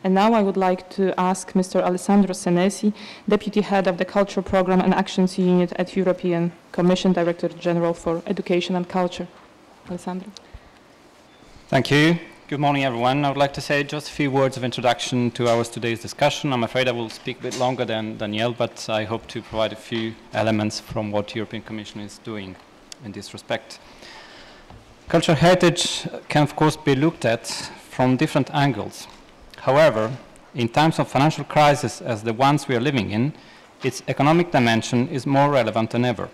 And now I would like to ask Mr. Alessandro Senesi, Deputy Head of the Culture Program and Actions Unit at European Commission, Director General for Education and Culture. Alessandro. Thank you. Good morning, everyone. I would like to say just a few words of introduction to our today's discussion. I'm afraid I will speak a bit longer than Danielle, but I hope to provide a few elements from what the European Commission is doing in this respect. Cultural heritage can, of course, be looked at from different angles. However, in times of financial crisis as the ones we are living in, its economic dimension is more relevant than ever.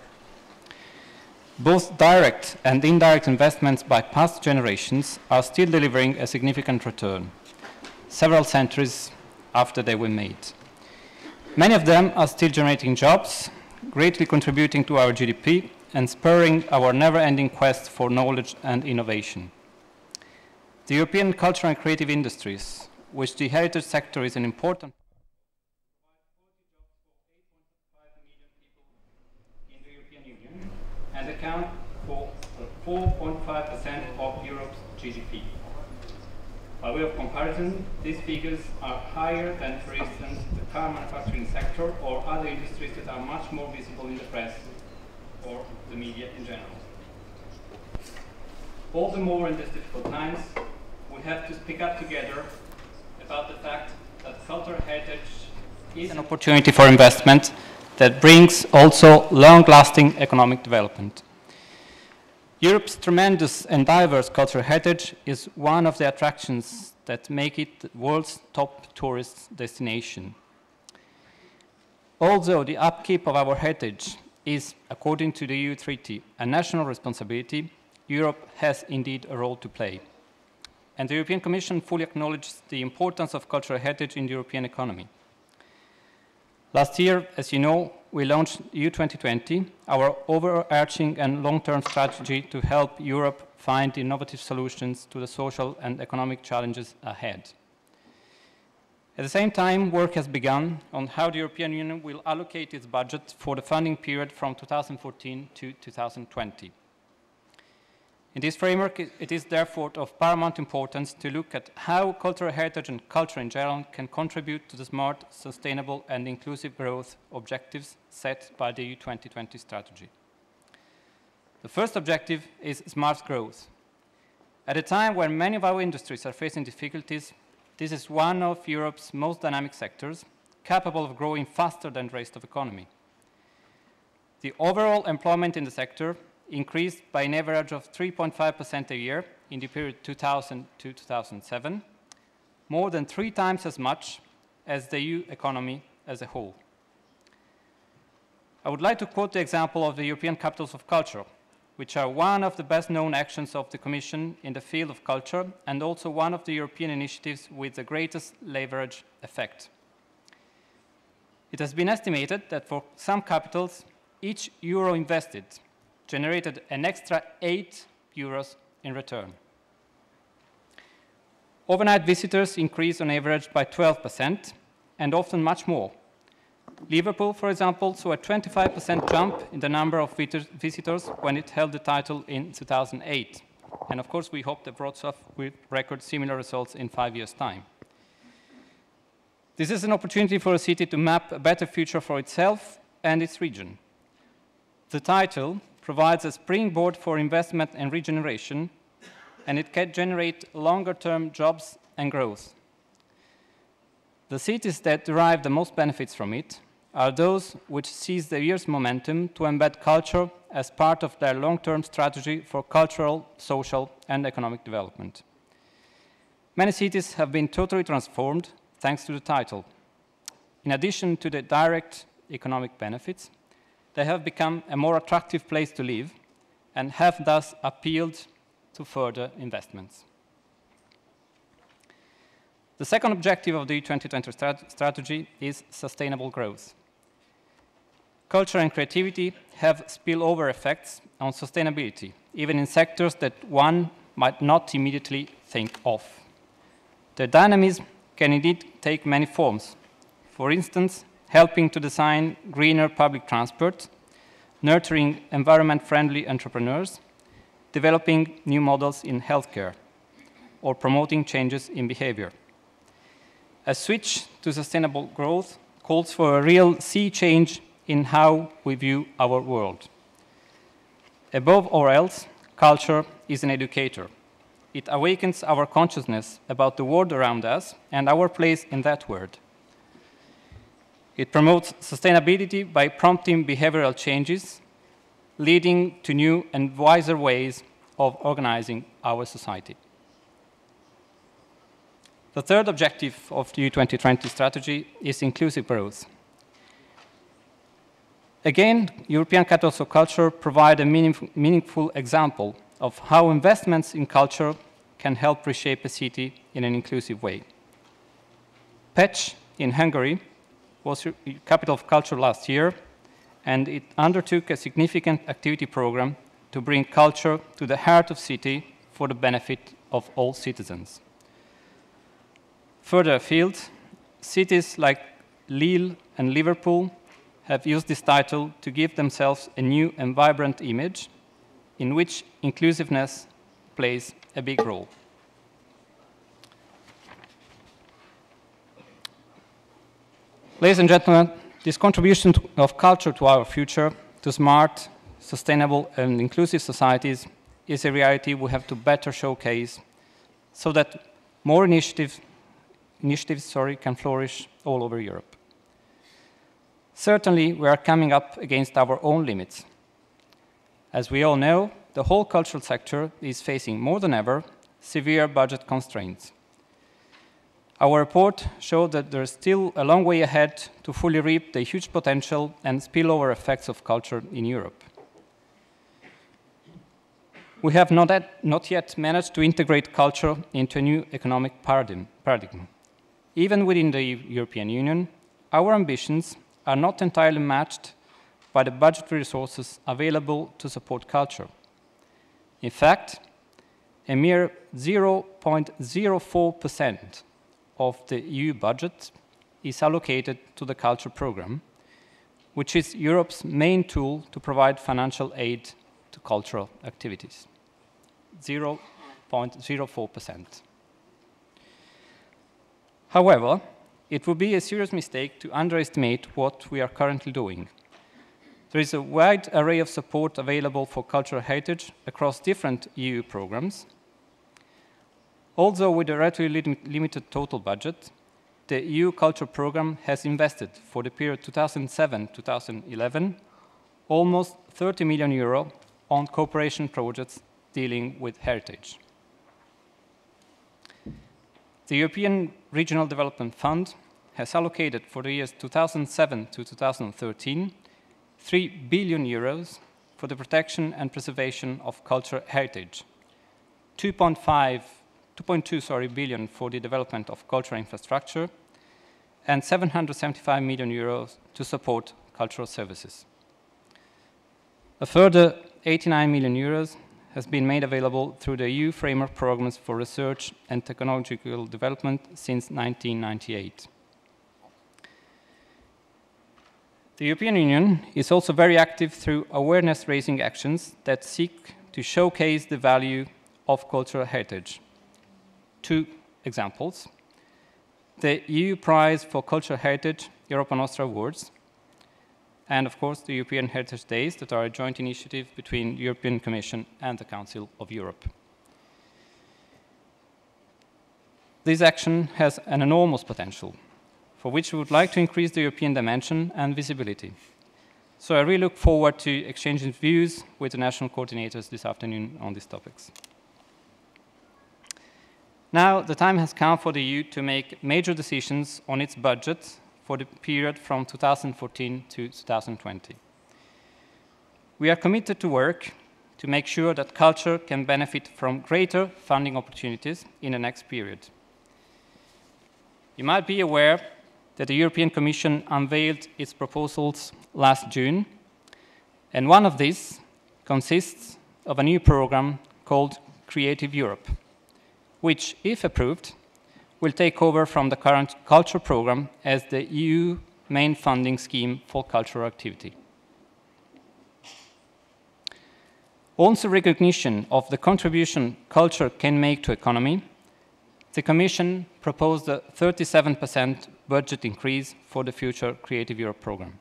Both direct and indirect investments by past generations are still delivering a significant return, several centuries after they were made. Many of them are still generating jobs, greatly contributing to our GDP and spurring our never-ending quest for knowledge and innovation. The European cultural and creative industries, which the heritage sector is an important and account for 4.5% of Europe's GDP. By way of comparison, these figures are higher than, for instance, the car manufacturing sector or other industries that are much more visible in the press or the media in general. All the more in these difficult times, we have to speak up together about the fact that cultural heritage is an opportunity for investment that brings also long-lasting economic development. Europe's tremendous and diverse cultural heritage is one of the attractions that make it the world's top tourist destination. Although the upkeep of our heritage is, according to the EU Treaty, a national responsibility, Europe has indeed a role to play. And the European Commission fully acknowledges the importance of cultural heritage in the European economy. Last year, as you know, we launched EU 2020, our overarching and long-term strategy to help Europe find innovative solutions to the social and economic challenges ahead. At the same time, work has begun on how the European Union will allocate its budget for the funding period from 2014 to 2020. In this framework, it is therefore of paramount importance to look at how cultural heritage and culture in general can contribute to the smart, sustainable and inclusive growth objectives set by the EU 2020 strategy. The first objective is smart growth. At a time when many of our industries are facing difficulties, this is one of Europe's most dynamic sectors, capable of growing faster than the rest of the economy. The overall employment in the sector increased by an average of 3.5% a year in the period 2000 to 2007, more than 3 times as much as the EU economy as a whole. I would like to quote the example of the European Capitals of Culture, which are one of the best-known actions of the Commission in the field of culture and also one of the European initiatives with the greatest leverage effect. It has been estimated that for some capitals, each euro invested generated an extra 8 euros in return. Overnight visitors increased on average by 12% and often much more. Liverpool, for example, saw a 25% jump in the number of visitors when it held the title in 2008. And of course, we hope that Wrocław will record similar results in 5 years' time. This is an opportunity for a city to map a better future for itself and its region. The title provides a springboard for investment and regeneration, and it can generate longer-term jobs and growth. The cities that derive the most benefits from it are those which seize the year's momentum to embed culture as part of their long-term strategy for cultural, social, and economic development. Many cities have been totally transformed thanks to the title. In addition to the direct economic benefits, they have become a more attractive place to live and have thus appealed to further investments. The second objective of the 2020 strategy is sustainable growth. Culture and creativity have spillover effects on sustainability, even in sectors that one might not immediately think of. The dynamism can indeed take many forms. For instance, helping to design greener public transport, nurturing environment-friendly entrepreneurs, developing new models in healthcare, or promoting changes in behavior. A switch to sustainable growth calls for a real sea change in how we view our world. Above all else, culture is an educator. It awakens our consciousness about the world around us and our place in that world. It promotes sustainability by prompting behavioral changes, leading to new and wiser ways of organizing our society. The third objective of the EU 2020 strategy is inclusive growth. Again, European capitals of culture provide a meaningful example of how investments in culture can help reshape a city in an inclusive way. Pech in Hungary was capital of culture last year, and it undertook a significant activity program to bring culture to the heart of city for the benefit of all citizens. Further afield, cities like Lille and Liverpool have used this title to give themselves a new and vibrant image in which inclusiveness plays a big role. Ladies and gentlemen, this contribution of culture to our future, to smart, sustainable and inclusive societies is a reality we have to better showcase so that more initiatives can flourish all over Europe. Certainly, we are coming up against our own limits. As we all know, the whole cultural sector is facing more than ever severe budget constraints. Our report showed that there is still a long way ahead to fully reap the huge potential and spillover effects of culture in Europe. We have not yet managed to integrate culture into a new economic paradigm. Even within the European Union, our ambitions are not entirely matched by the budgetary resources available to support culture. In fact, a mere 0.04% of the EU budget is allocated to the culture program, which is Europe's main tool to provide financial aid to cultural activities. 0.04%. However, it would be a serious mistake to underestimate what we are currently doing. There is a wide array of support available for cultural heritage across different EU programs. Although with a relatively limited total budget, the EU Culture Programme has invested for the period 2007-2011 almost 30 million euro on cooperation projects dealing with heritage. The European Regional Development Fund has allocated for the years 2007 to 2013 3 billion euros for the protection and preservation of cultural heritage, 2.2 billion for the development of cultural infrastructure, and 775 million euros to support cultural services. A further 89 million euros has been made available through the EU framework programs for research and technological development since 1998. The European Union is also very active through awareness-raising actions that seek to showcase the value of cultural heritage. 2 examples: the EU Prize for Cultural Heritage Europa Nostra Awards, and of course the European Heritage Days that are a joint initiative between the European Commission and the Council of Europe. This action has an enormous potential, for which we would like to increase the European dimension and visibility. So I really look forward to exchanging views with the national coordinators this afternoon on these topics. Now, the time has come for the EU to make major decisions on its budget for the period from 2014 to 2020. We are committed to work to make sure that culture can benefit from greater funding opportunities in the next period. You might be aware that the European Commission unveiled its proposals last June, and one of these consists of a new program called Creative Europe, which, if approved, will take over from the current culture program as the EU main funding scheme for cultural activity. Also, recognition of the contribution culture can make to economy, the Commission proposed a 37% budget increase for the future Creative Europe program.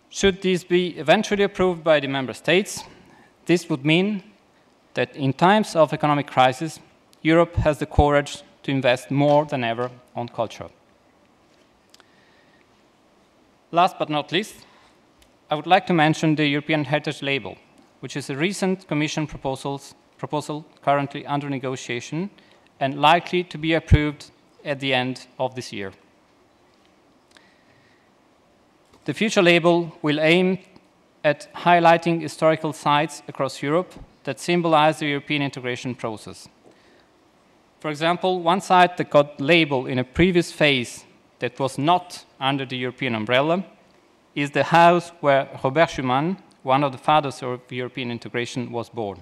Should this be eventually approved by the Member States, this would mean that in times of economic crisis, Europe has the courage to invest more than ever on culture. Last but not least, I would like to mention the European Heritage Label, which is a recent Commission proposal currently under negotiation and likely to be approved at the end of this year. The future label will aim at highlighting historical sites across Europe that symbolize the European integration process. For example, one site that got labeled in a previous phase that was not under the European umbrella is the house where Robert Schuman, one of the fathers of European integration, was born.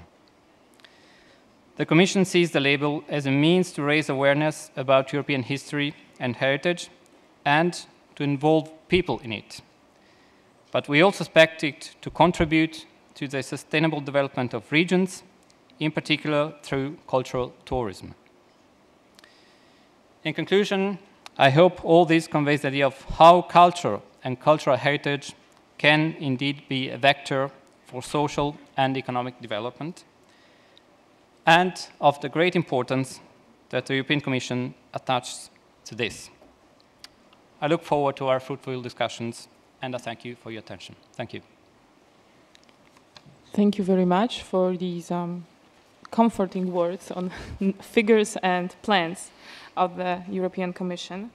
The Commission sees the label as a means to raise awareness about European history and heritage and to involve people in it. But we also expect it to contribute to the sustainable development of regions, in particular through cultural tourism. In conclusion, I hope all this conveys the idea of how culture and cultural heritage can indeed be a vector for social and economic development, and of the great importance that the European Commission attaches to this. I look forward to our fruitful discussions, and I thank you for your attention. Thank you. Thank you very much for these comforting words on figures and plans of the European Commission.